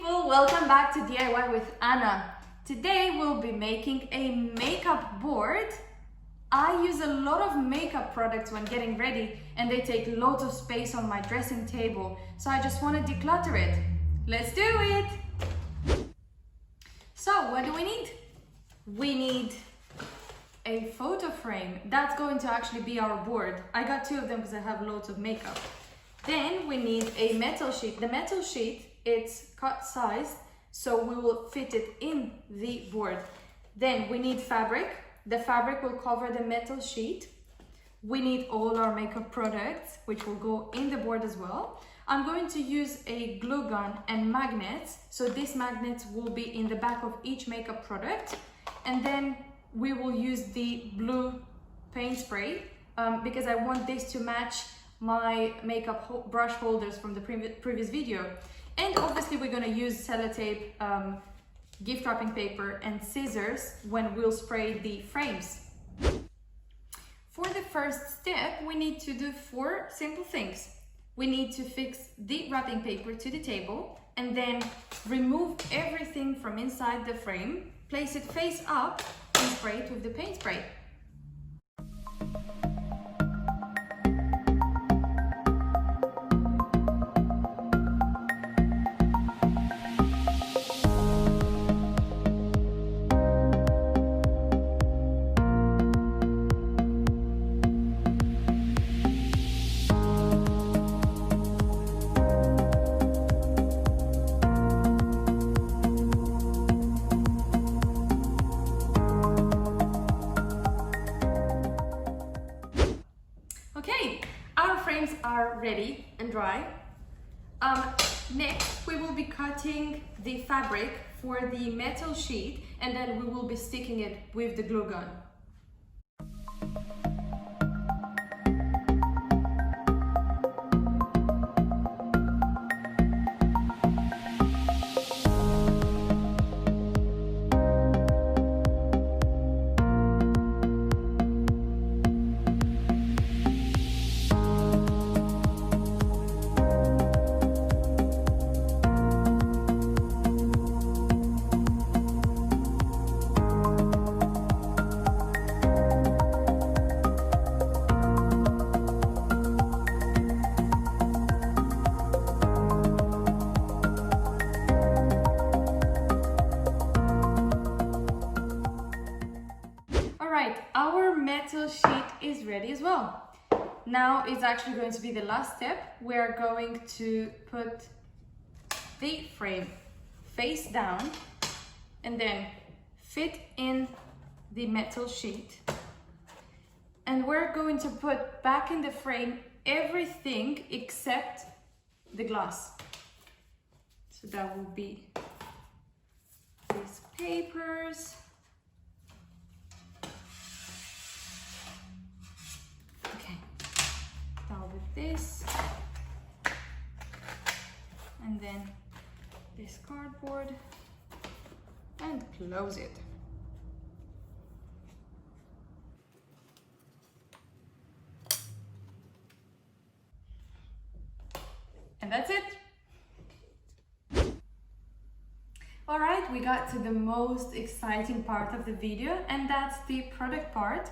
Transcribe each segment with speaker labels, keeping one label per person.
Speaker 1: people, welcome back to DIY with Anna. Today we'll be making a makeup board. I use a lot of makeup products when getting ready and they take loads of space on my dressing table, so I just want to declutter it. Let's do it! So what do we need? We need a photo frame. That's going to actually be our board. I got two of them because I have loads of makeup. Then we need a metal sheet. The metal sheet, it's cut sized, so we will fit it in the board. Then we need fabric. The fabric will cover the metal sheet. We need all our makeup products, which will go in the board as well. I'm going to use a glue gun and magnets. So these magnets will be in the back of each makeup product. And then we will use the blue paint spray because I want this to match my makeup brush holders from the previous video. And obviously we're going to use sellotape, gift wrapping paper and scissors when we'll spray the frames. For the first step, we need to do 4 simple things. We need to fix the wrapping paper to the table and then remove everything from inside the frame, place it face up and spray it with the paint spray. Okay, our frames are ready and dry. Next, we will be cutting the fabric for the metal sheet and then we will be sticking it with the glue gun. Our metal sheet is ready as well. Now it's actually going to be the last step. We are going to put the frame face down and then fit in the metal sheet. And we're going to put back in the frame everything except the glass. So that will be these papers. With this and then this cardboard and close it. And that's it. All right, we got to the most exciting part of the video, and that's the product part.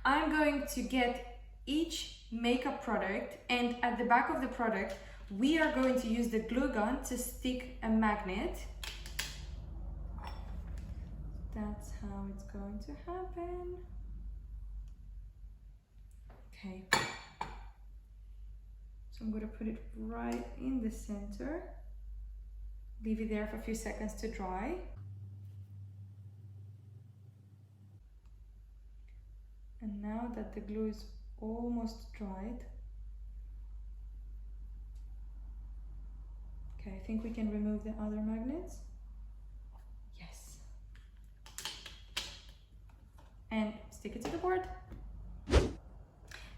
Speaker 1: I'm going to get each makeup product, and at the back of the product we are going to use the glue gun to stick a magnet. That's how it's going to happen. Okay, so I'm going to put it right in the center, leave it there for a few seconds to dry. And now that the glue is almost dried. Okay, I think we can remove the other magnets. Yes. And stick it to the board.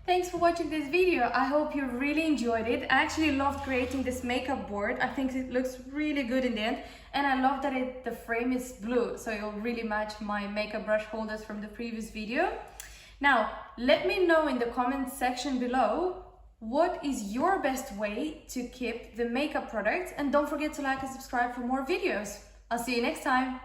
Speaker 1: Thanks for watching this video. I hope you really enjoyed it. I actually loved creating this makeup board. I think it looks really good in the end. And I love that the frame is blue, so it'll really match my makeup brush holders from the previous video. Now, let me know in the comment section below what is your best way to keep the makeup products, and don't forget to like and subscribe for more videos. I'll see you next time.